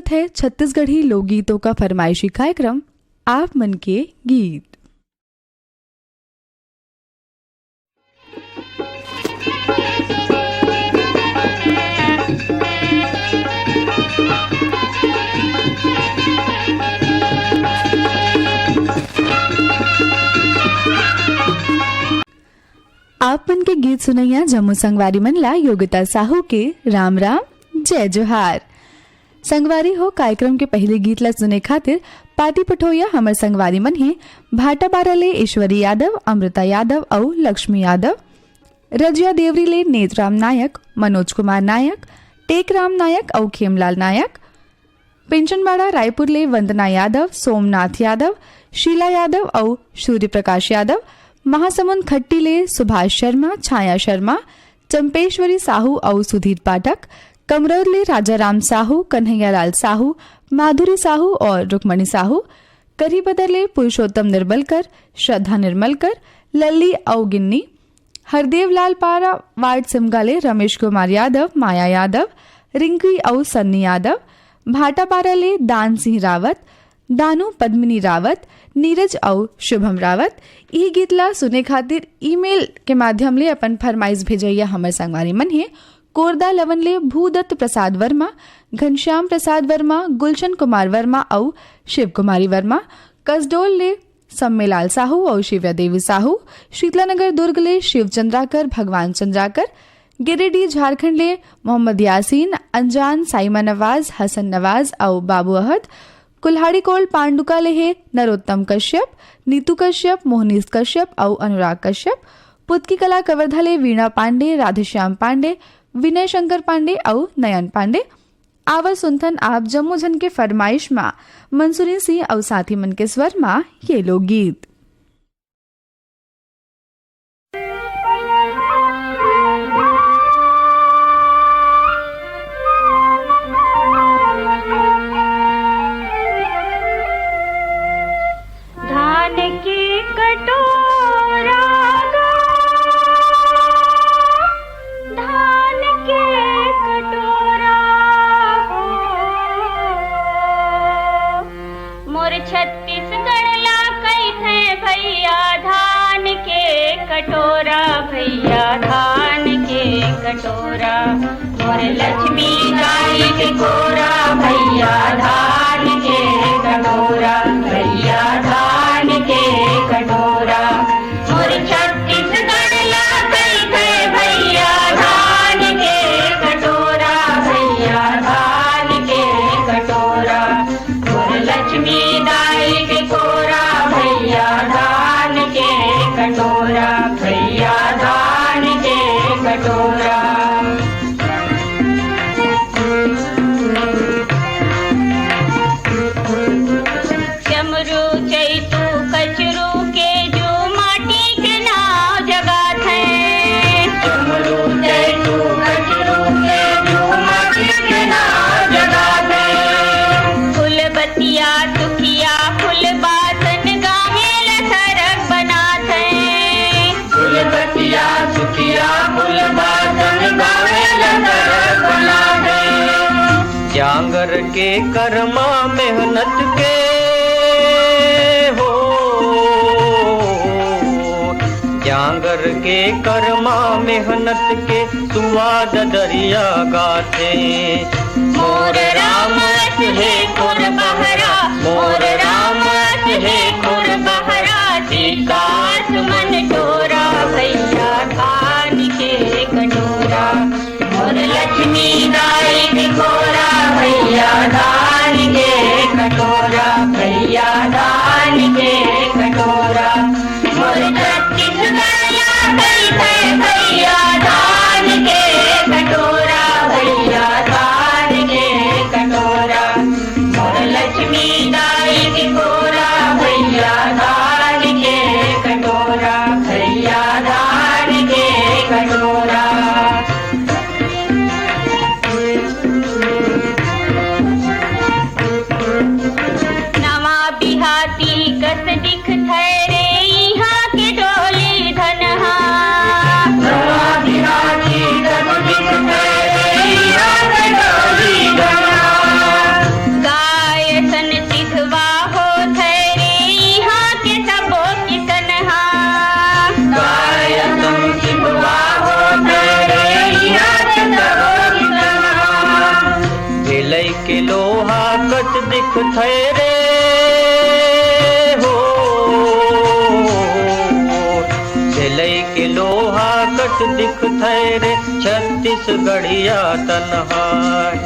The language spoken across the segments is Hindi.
स्वागत है छत्तीसगढ़ी लोकगीतों का फरमाइशी कार्यक्रम आप मन के गीत। आप मन के गीत सुनैया जम्मू संगवारी मन ला योगिता साहू के राम राम जय जोहार। संगवारी हो कार्यक्रम के पहले गीत ला सुने खातिर पार्टी पठोया हमर संगवारी मन है भाटा बारा ले ईश्वरी यादव, अमृता यादव और लक्ष्मी यादव, रजिया देवरी ले नेतराम नायक, मनोज कुमार नायक, टेकराम नायक और खेमलाल नायक, पेंशनबाड़ा रायपुर ले वंदना यादव, सोमनाथ यादव, शीला यादव और सूर्य प्रकाश यादव, महासमुंद खट्टी ले सुभाष शर्मा, छाया शर्मा, चंपेश्वरी साहू और सुधीर पाठक, कमरौर ले राजाराम साहू, कन्हैयालाल साहू, माधुरी साहू और रुक्मणी साहू, करीबदर ले पुरुषोत्तम निर्मलकर, श्रद्धा निर्मलकर, लल्ली और गिन्नी, हरदेव लाल पारा वार्ड सिमगा ले रमेश कुमार यादव, माया यादव, रिंकी और सन्नी यादव, भाटापारा ले दान सिंह रावत, दानू पद्मिनी रावत, नीरज और शुभम रावत। यही गीत ला सुने खातिर ईमेल के माध्यम ले अपन फरमाइश भेजैया हमर संगवारी मन है कोरदा लवन ले भूदत्त प्रसाद वर्मा, घनश्याम प्रसाद वर्मा, गुलशन कुमार वर्मा और शिव कुमारी वर्मा, कसडोल ले सम्मेलाल साहू और शिव्या देवी साहू, शीतलानगर दुर्ग ले शिव चंद्राकर, भगवान चंद्राकर, गिरिडीह झारखंड ले मोहम्मद यासीन, अनजान, साइमा नवाज, हसन नवाज और बाबू अहद, कुल्हाड़ी कोल पांडुका ले है नरोत्तम कश्यप, नीतू कश्यप, मोहनीश कश्यप और अनुराग कश्यप, पुतकी कला कवर्धा ले वीणा पांडे, राधेश्याम पांडे, विनय शंकर पांडे और नयन पांडे। आवर सुनथन आप जम्मू जन के फरमाइश मा मंसूरी सिंह और साथी मन के स्वर मा ये लोग गीत। कटोरा मोर लक्ष्मी गाय के कोरा, भैया धान के कटोरा, भैया धान के कटोरा, मोर छत्तीसगढ़ ला कैसे भैया धान के कटोरा, भैया धान के कटोरा, मोर लक्ष्मी गाय के कोरा, भैया धान के कटोरा, भैया धान के कटोरा। चमरू चैतू कचरू के जो माटी के नाव जगात है, चमरू चैतू कचरू के जो माटी के नाव जगात है, फूल बतिया दुखिया फूल बासन गावे लसरक बनात है, फूल बतिया दुखिया फूल बासन गावे लसरक बनात है। जांगर के कर्मा मेहनत के हो, जांगर के कर्मा मेहनत के सुवाद दरिया गाथे, मोर राम है कुर बहरा, मोर राम है कुर बहरा, विकास मन टोरा, भैया धान के कटोरा, मोर लक्ष्मी गाय के कोरा, भैया धान के कटोरा, भैया धान के कटोरा, मोर छत्तीसगढ़ ला कैसे भैया धान के कटोरा, भैया धान के कटोरा, मोर लक्ष्मी गाय के कोरा, भैया धान के कटोरा, भैया धान के कटोरा। दिख थे रे हो सिलई के लोहा कट दिख थे रे छत्तीसगढ़िया तनहार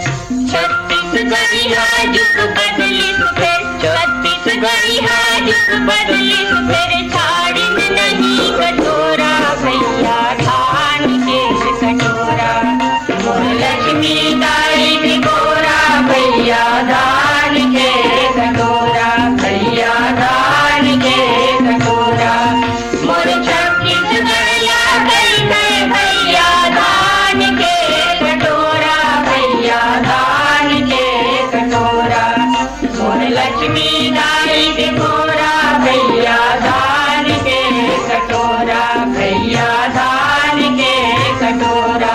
छत्तीसगढ़िया जुग बदलिस फिर छत्तीसगढ़िया जुग बदलिस फिर छाड़िन नहीं कटोरा भैया धान के कटोरा मोर लक्ष्मी दाई के गोरा भैया धान के कटोरा भैया धान के कटोरा मोर छत्तीसगढ़िया गई है भैया धान के कटोरा भैया धान के कटोरा मोर लक्ष्मी दाई के गोरा भैया धान के कटोरा भैया धान के कटोरा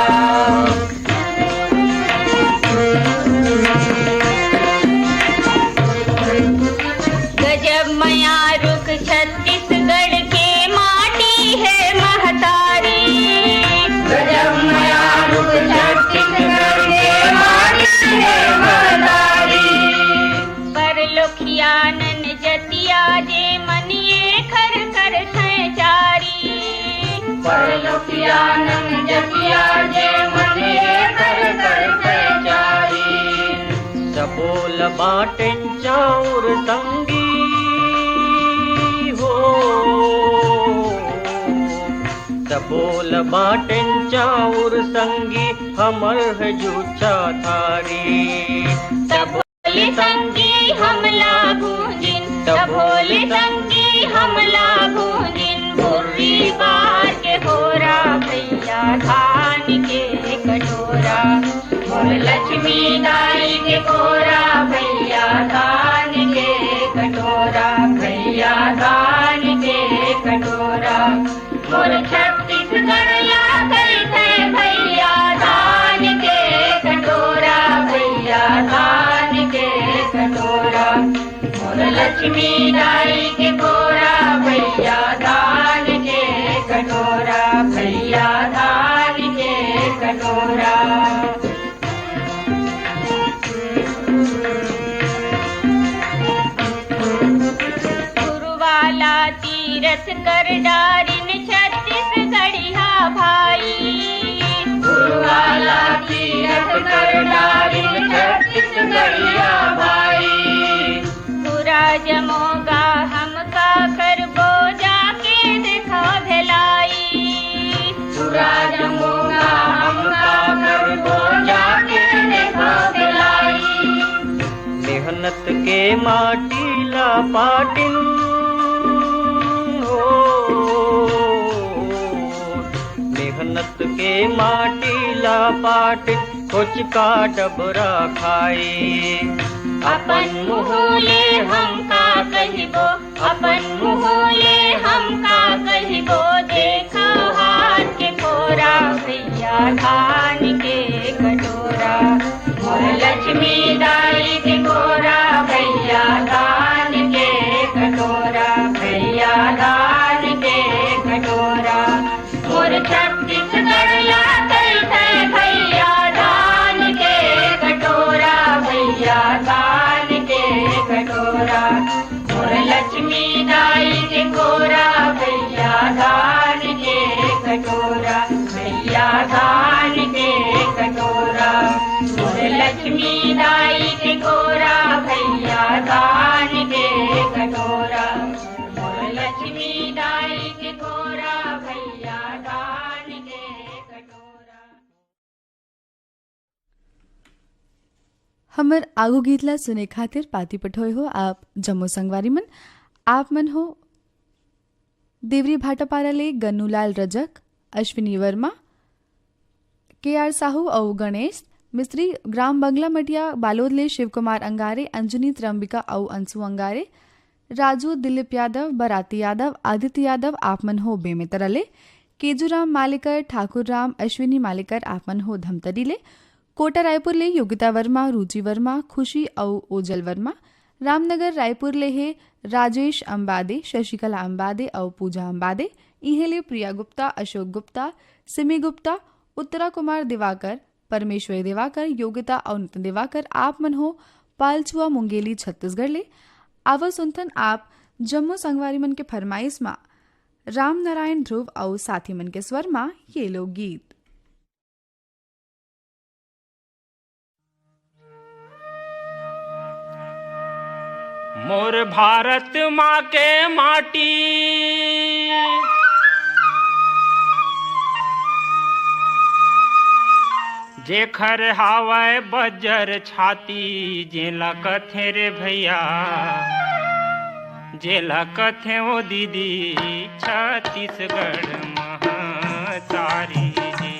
गजब मया रुख छत्तीसगढ़ के माटी है महतारी गजब मया रुख छत्तीसगढ़ के माटी है महतारी पर लोखियानन जतिया जे मनिए खर कर सैचारी पर लोखियानन जतिया जे मनिए खर कर सैचारी सबोल बाटें चाउर संगी हो सबोल बाटें चाउर संगी हमर है जूचा थारी सबोले संगी हमला गूंजिन सबोले संगी हमला गूंजिन बुर्री बार के होरा भैया धान के कटोरा मोर लक्ष्मी दाई के गोरा भैया धान के कटोरा भैया धान के कटोरा मोर छत्तीसगढ़िया गई है भैया धान के कटोरा भैया धान के कटोरा मोर लक्ष्मी दाई के गोरा भैया धान के कटोरा भैया धान के कटोरा गुरुवाला तीरथ कर डारिन छत्तीसगढ़िया भाई गुरुवाला तीरथ कर डारिन छत्तीसगढ़िया भाई पूरा जमोगा हमका करबो जाके देखा भेलाई पूरा जमोगा हमका करबो जाके देखा भेलाई मेहनत के माटी ला पाटिन हो मेहनत के माटी ला पाटिन कुछ का डबरा खाई अपन मुहले हमका कहिबो अपन मुहले हमका कहिबो देखो हाथ के कोरा भैया धान के कटोरा मोर लक्ष्मी दाई के गोरा भैया धान के कटोरा भैया धान के कटोरा मोर छत्तीसगढ़िया गई है भैया धान के कटोरा भैया धान के कटोरा मोर लक्ष्मी दाई के गोरा भैया धान के कटोरा भैया धान के कटोरा मोर लक्ष्मी दाई के गोरा भैया धान के कटोरा मोर लक्ष्मी दाई के गोरा भैया धान के कटोरा हमर आगो गीतला सुने खातिर पाती पठोय हो आप जम्मू संगवारी मन आप मन हो देवरी भाटापारा ले गन्नूलाल रजक अश्विनी वर्मा के.आर. साहू और गणेश मिस्त्री ग्राम बंगला मटिया बालोद ले शिव कुमार अंगारे अंजनी त्रंबिका और अंशु अंगारे राजू दिलीप यादव बराती यादव आदित्य यादव आपमन हो बेमेतरले केजूराम मालिकर ठाकुर राम अश्विनी मालिकर आपमन हो धमतरीले कोटा रायपुर ले योगिता वर्मा रुचि वर्मा खुशी और ओजल वर्मा रामनगर रायपुर ले है राजेश अंबादे शशिकला अंबादे और पूजा अंबादे इहेले प्रिया गुप्ता अशोक गुप्ता सिमी गुप्ता उत्तरा कुमार दिवाकर परमेश्वर दिवाकर योगिता और नितिन दिवाकर आप मन हो पालचुआ मुंगेली छत्तीसगढ़ ले। आवा सुनथन आप जम्मू संगवारी मन के फरमाइश मा राम नारायण ध्रुव और साथी मन के स्वर मा ये लोकगीत। मोर भारत माँ के माटी जेखर हावय बजर छाती जेला कथे रे भैया जेला कथे ओ दीदी छत्तीसगढ़ महातारी जी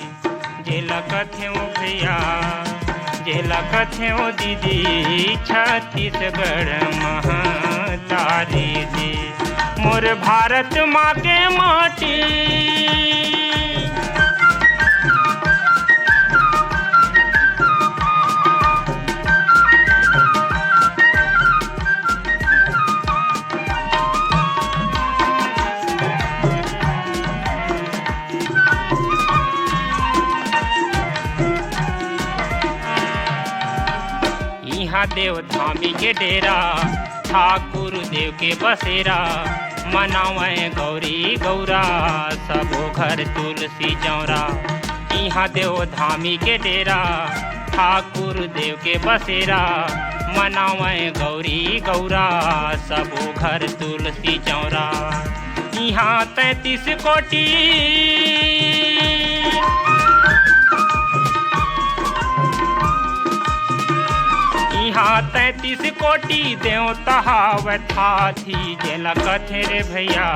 जेला कथे ओ भैया जेला कथे ओ दीदी छत्तीसगढ़ महातारी जी मोर भारत माँ के माटी देव धामी के डेरा ठाकुर देव के बसेरा मनावे गौरी गौरा सबो घर तुलसी जौरा। यहाँ देव धामी के डेरा ठाकुर देव के बसेरा मनावे गौरी गौरा सबो घर तुलसी जौरा। यहाँ 33 कोटि यहाँ 33 कोटि देवता हावथा थी जेला कथे रे भैया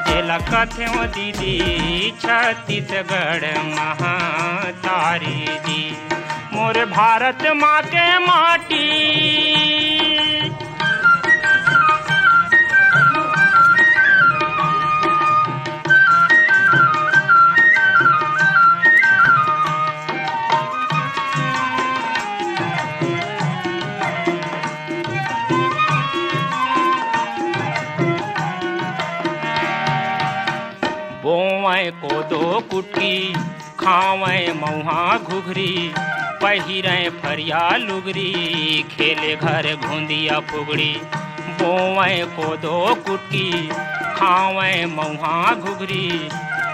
जेला कथे ओ दीदी छत्तीसगढ़ महातारी जी मोर भारत माँ के माटी कोदो कुटकी खावे मऊहा घुघरी पहिरे फरिया लुगरी खेले घर घुंदिया फुगड़ी। बोवे कोदो कुटकी खावे मऊहा घुघरी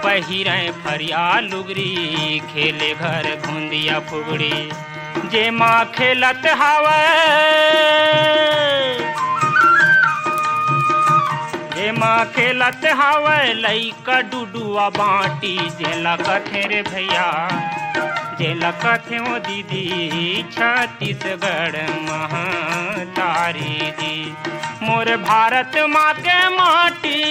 पहिरे फरिया लुगरी खेले घर घुंदिया फुगड़ी। जे माँ खेलत हावे जे माँ खेलत हावे लइका डुडुआ बाटी जेला कथे रे भैया जेला कथे ओ दीदी छत्तीसगढ़ महातारी जी मोर भारत माँ के माटी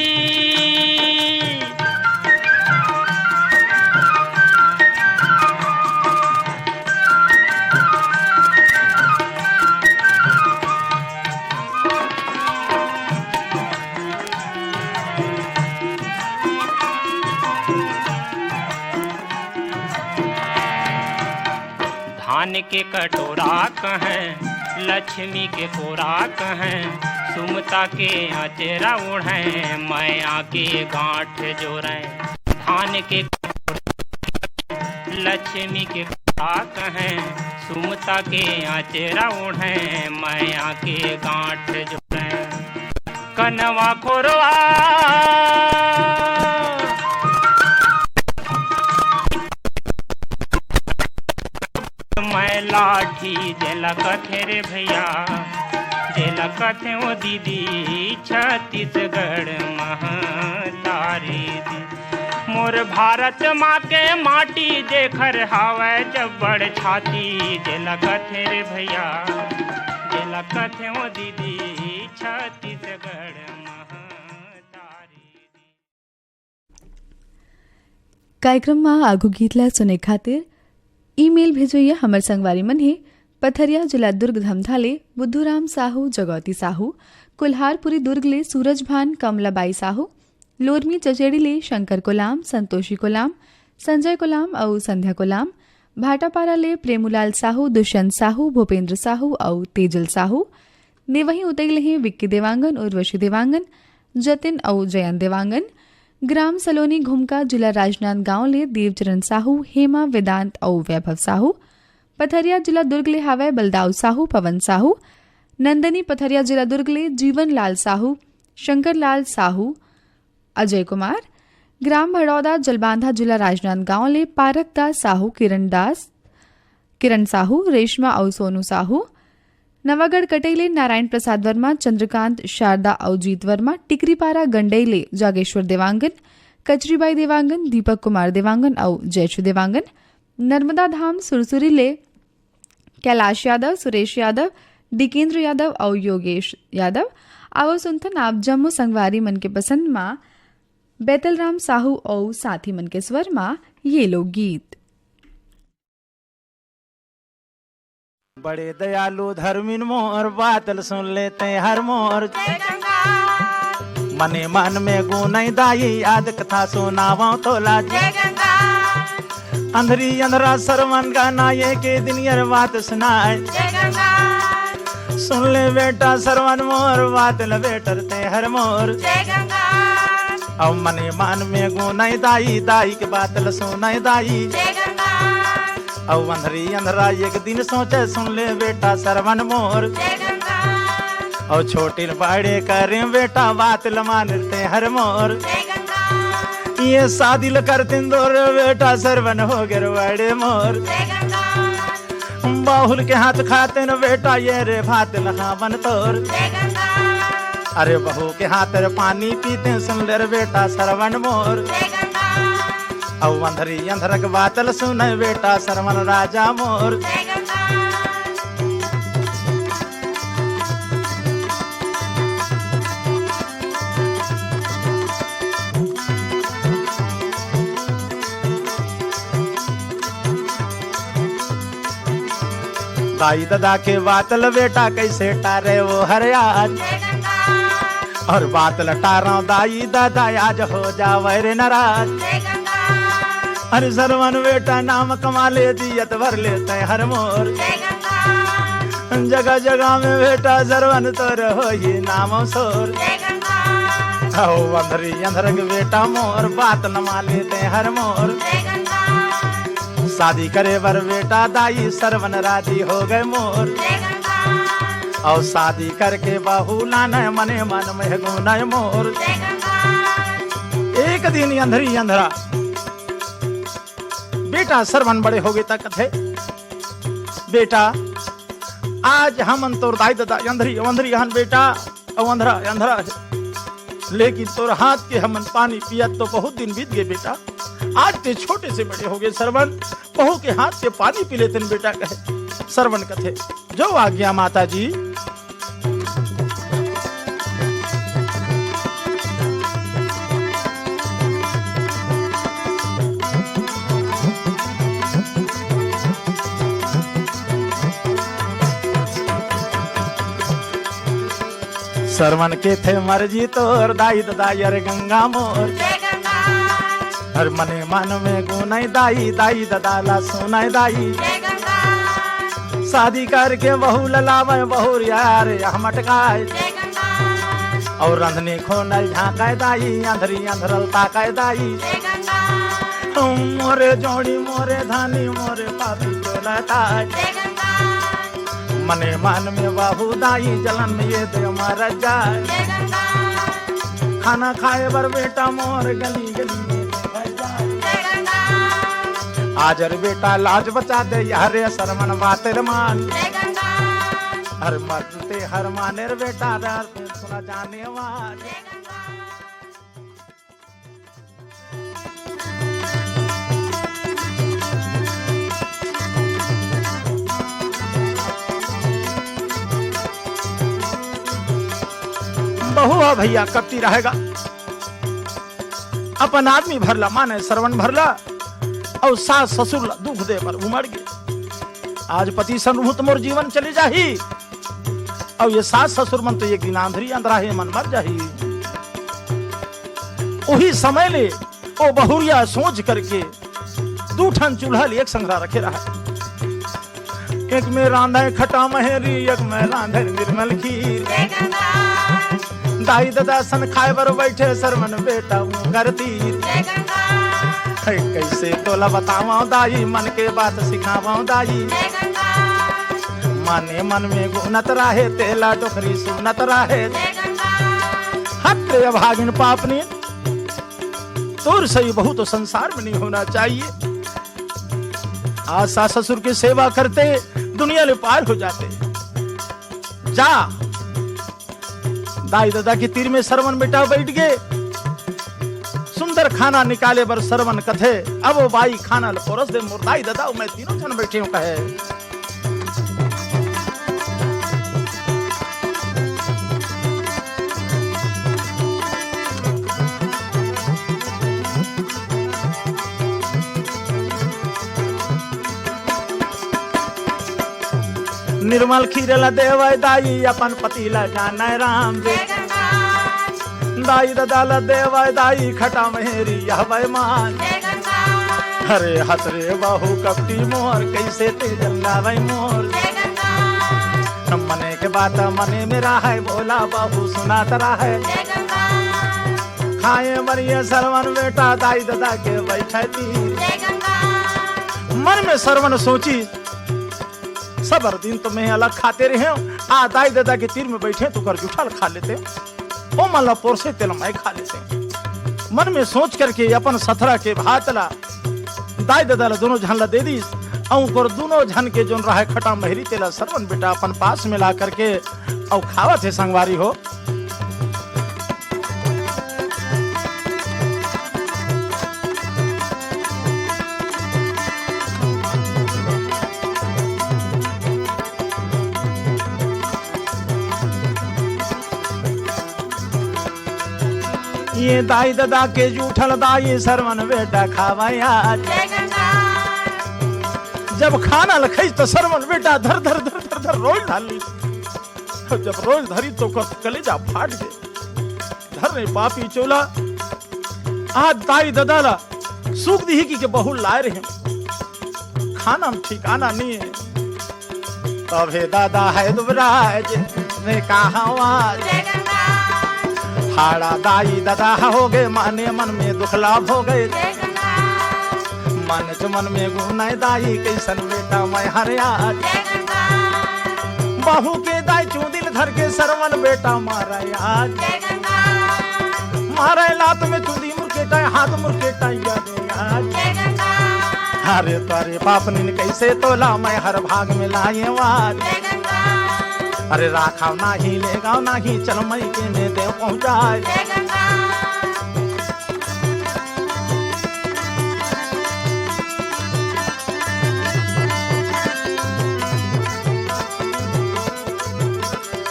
धान के कटोरा कहें लक्ष्मी के कोरा कहें सुमता के अचेरा ओढ़ें मैं आके गांठ जोड़ें। धान के लक्ष्मी के कोरा कहें सुमता के अचेरा ओढ़ें मैं आके गांठ जोड़ें। कनवा खोरवा मैं लाठी जेला कथे रे भैया जेला कथे ओ दीदी छत्तीसगढ़ महातारी जी मोर भारत माँ के माटी जेखर हावे जब्बड़ छाती जेला कथे रे भैया जेला कथे ओ दीदी छत्तीसगढ़ महातारी जी। कार्यक्रम में आगू गीतला सुने खातिर ईमेल भेजोइए हमर संगवारी मन हे पथरिया जिला दुर्ग धमधाले बुद्धूराम साहू जगौती साहू कुल्हारपुरी दुर्ग ले सूरज भान कमलाबाई साहू लोरमी चचेड़ी ले शंकर कोलाम संतोषी कोलाम संजय कोलाम और संध्या कोलाम भाटापारा ले प्रेमुलाल साहू दुष्यंत साहू भूपेंद्र साहू और तेजल साहू ने वहीं उतैले हैं विक्की देवांगन उर्वशी देवांगन जतिन और जयंत देवांगन। ग्राम सलोनी घुमका जिला राजनांदगांव ले देवचरण साहू हेमा वेदांत और वैभव साहू पथरिया जिला दुर्ग ले हावय बलदाऊ साहू, पवन साहू। नंदनी पथरिया जिला दुर्ग ले जीवन लाल साहू, शंकर लाल साहू, अजय कुमार। ग्राम भड़ौदा जलबांधा जिला राजनांदगांव ले पारक दास साहू, किरण साहू, रेशमा और सोनू साहू। नवागढ़ कटेले नारायण प्रसाद वर्मा, चंद्रकांत, शारदा और जीत वर्मा। टिकरीपारा गंडेले जागेश्वर देवांगन, कचरीबाई देवांगन, दीपक कुमार देवांगन और जयशु देवांगन। नर्मदा धाम सुरसुरी ले कैलाश यादव, सुरेश यादव, डिकेंद्र यादव और योगेश यादव। आओ सुनथन आप जम्मू संगवारी मन के पसंद माँ बैतल राम साहू और साथी मन के स्वर माँ ये लोग गीत। बड़े दयालु धर्मिन मोर बादल सुन लेते हर मोर। मने मन में गुनई दाई याद कथा सुनावा तो लाज। अंधरी अंधरा सरवन गाना ये के दिन यार बात सुनाए। सुन ले बेटा सरवन मोर बादल बेटर ते हर मोर। अब मने मन में गुनई दाई दाई के बादल सुनाई दाई। अब अंधरी अंधरा एक दिन सोचे सुन ले बेटा सरवन मोर। और छोटे बड़े करें बेटा बात लमानते हर मोर। ये शादी करते दौर बेटा सरवन हो गिर बड़े मोर। बाहुल के हाथ खाते न बेटा ये रे भात लहावन तोर। अरे बहू के हाथ रे पानी पीते सुन ले बेटा सरवन मोर। अब अंधरी अंधरक बातल सुन बेटा सरवन राजा मोर। दाई दादा के बातल बेटा कैसे टारे वो हर आज। और बातल टारा दाई दादा आज हो जावे रे नाराज। अरे सरवन बेटा नाम कमा ले दियत भर लेते हर मोर। जगह जगह में बेटा सरवन तोर हो ये नाम सोर। अंधरी अंधरक बेटा मोर बात नमा लेते हर मोर। शादी करे बर बेटा दाई सरवन राजी हो गए मोर। और शादी करके बहू लाने मने मन में गुनाय मोर। एक दिन अंधरी अंधरा बेटा सरवन बड़े हो गए तक थे। बेटा आज हम तोर दाई दादा अंधरी अंधरी हन बेटा और अंधरा अंधरा। लेकिन तोर हाथ के हमन पानी पियत तो बहुत दिन बीत गए बेटा। आज ते छोटे से बड़े हो गए सरवन। बहू के हाथ से पानी पी लेते बेटा कहे। सरवन कथे जो आ गया माता जी। सरवन के थे मर्जी तोर दाई दाई अरे गंगा मोर। हर मने मन में गुनाई दाई दाई दादा सुनाई दाई। शादी करके बहू ललावे बहू यार हम अटकाए। और रंधने खोनल झांकाए दाई अंधरी अंधरल ताकाए दाई। मोरे जोड़ी मोरे धानी मोरे पापी चोलताए। मने मन में बाहू दाई जलन में ये दे मारा जाए। खाना खाए बर बेटा मोर गली गली में जाए। आजर बेटा लाज बचा दे यारे सरमन बातेर मान। हर मरते हर मानेर बेटा सुना जाने वाले। बहुआ भैया कपती रहेगा। अपन आदमी भरला माने सरवन भरला और सास ससुर दुख दे पर उमड़ गए। आज पति सन्मुत मोर जीवन चले जाही। और ये सास ससुर मन तो एक दिन आंधरी अंधरा मन मर जाही। वही समय ले ओ बहुरिया सोच करके दूठन चूल्हा एक संग्रह रखे रहा। एक में रांधे खटा महेरी एक में रांधे निर्मल खीर। दाई दादा सन खाए बर बैठे सरमन बेटा कर तीर। है कैसे तोला बतावा दाई, मन के बात सिखावा दाई। माने मन में गुनत रहे, तेला टोकरी सुनत रहे। हत्या भागिन पापनी तोर सही बहु तो संसार में नहीं होना चाहिए। आशा ससुर की सेवा करते दुनिया ले पार हो जाते। जा दाई दादा की तीर में सरवन बेटा बैठ गए, सुंदर खाना निकाले बर सरवन कथे। अब वो बाई खाना पोरस दे मोर दाई दादा मैं तीनों जन बैठे हूं कहे। निर्मल खीरला देवाय दाई, अपन पति ला जाना राम जी। दाई दादा देवाय दाई, खटा मेहरी यह मान। अरे हसरे बाहू कपटी मोर, कैसे ते जंगावै मोर। मने के बात मने मेरा है, बोला बाहू सुना तरा है। खाए मरिए सरवन बेटा, दाई दादा के बैठे तीर। मन में सरवन सोची सबर दिन तो मैं अलग खाते रहे हूँ, आ दाई दादा के तीर में बैठे तो कर जुठल खा लेते, ओ मल्ला पोर से तेल मैं खा लेते। मन में सोच करके अपन सथरा के भातला दाई दादा दोनों झन ला दे दी। और दोनों झन के जोन रहा खटा महरी तेला सरवन बेटा अपन पास में ला करके और खावा थे संगवारी हो। ये दाई दादा के जूठल दाई सरवन बेटा खावाया। जब खाना लखाई तो सरवन बेटा धर धर धर धर धर रोज ढाली। जब रोज धरी तो कलेजा फाट गए। धर नहीं पापी चोला, आज दाई दादा ला सूख दी की के बहु लाए रहे, खाना में ठिकाना नहीं है। तब हे दादा है दुबराज ने कहा हाड़ा दाई दादा हो गए, माने मन में दुख लाभ हो गए। मन च मन में गुनाय दाई, कैसन बेटा मैं हरिया। बहू के दाई चू दिल धर के सरवन बेटा मारा याद। मारा लात में चूदी मुर्केटा, हाथ मुर्केटा याद। अरे तारे पापनी कैसे तोला, मैं हर भाग में लाए वाद। अरे राखाव नाही ले गाँव नाही, चल मई के में देव पहुँचाए।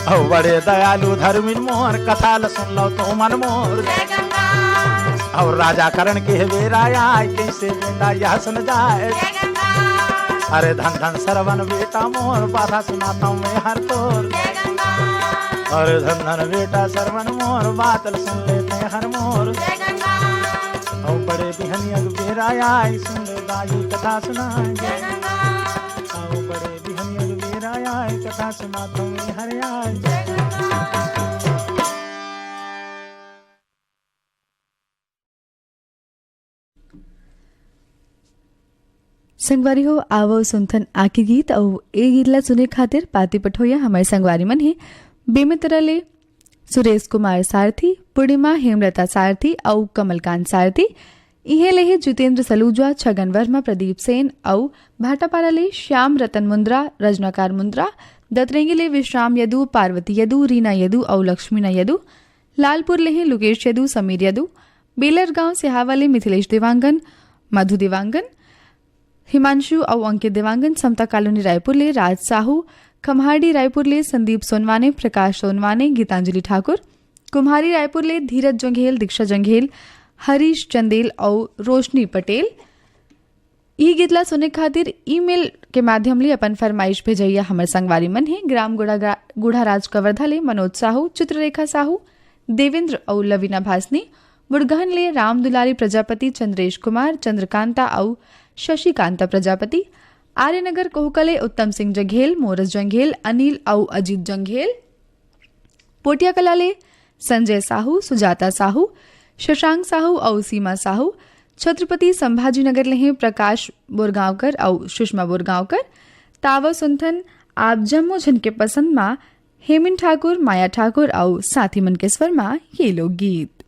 औ बड़े दयालु धर्मिन मोर, कथा ल सुन लो तो मन मोर। और राजा करण के बेरा आए, कैसे बेटा यह सुन जाए। अरे धन धन सरवन बेटा मोर, बाधा सुनाता हूँ मैं हर तोर। अरे धन धन बेटा सरवन मोर, बात सुन लेते हर मोर। और बड़े बिहनिया बेरा आए, सुन ले दाई कथा सुनाए। और बड़े बिहनिया बेरा आए, कथा सुनाता हूँ मैं हर आए। संगवारी हो आवो सुनथन आके गीत और ए गीतला सुने खातिर पाती पठोया हमारे संगवारी मन है बेमित्रले सुरेश कुमार सारथी, पूर्णिमा हेमलता सारथी और कमलकांत सारथी। इहे लेहे जितेंद्र सलूजा, छगन वर्मा, प्रदीप सेन और भाटापारा ले श्याम रतन मुंद्रा, रजनाकार मुंद्रा। दतरेंगे ले विश्राम यदु, पार्वती यदु, रीना यदु और लक्ष्मीना यदु। लालपुर लेहे लुकेश यदु, समीर यदु। बेलर गांव सिहावाले मिथिलेश देवांगन, मधु देवांगन, हिमांशु और अंकित देवांगन। समता कॉलोनी रायपुर ले राज साहू, खम्हाड़ी रायपुर ले संदीप सोनवाने, प्रकाश सोनवाने, गीतांजलि ठाकुर। कुम्हारी रायपुर ले धीरज जंघेल, दीक्षा जंघेल, हरीश चंदेल और रोशनी पटेल। ई गीतला सुने खातिर ईमेल के माध्यम ले अपन फरमाइश भेजैया हमर संगवारी मन है। ग्राम गुढ़ाराज कवर्धा ले मनोज साहू, चित्ररेखा साहू, देवेंद्र और लवीना भासनी। बुड़गहन ले राम दुलारी प्रजापति, चंद्रेश कुमार, चंद्रकांता और शशिकांता प्रजापति। आर्यनगर कोहकले उत्तम सिंह जंघेल, मोरस जंघेल, अनिल और अजीत जंघेल। पोटिया कला ले संजय साहू, सुजाता साहू, शशांक साहू और सीमा साहू। छत्रपति संभाजीनगर लहे प्रकाश बोरगांवकर और सुषमा बोरगांवकर। तावा सुनथन आप जम्मू झन के पसंद मा हेमिन ठाकुर, माया ठाकुर और साथी मन के स्वर मा ये लोग गीत।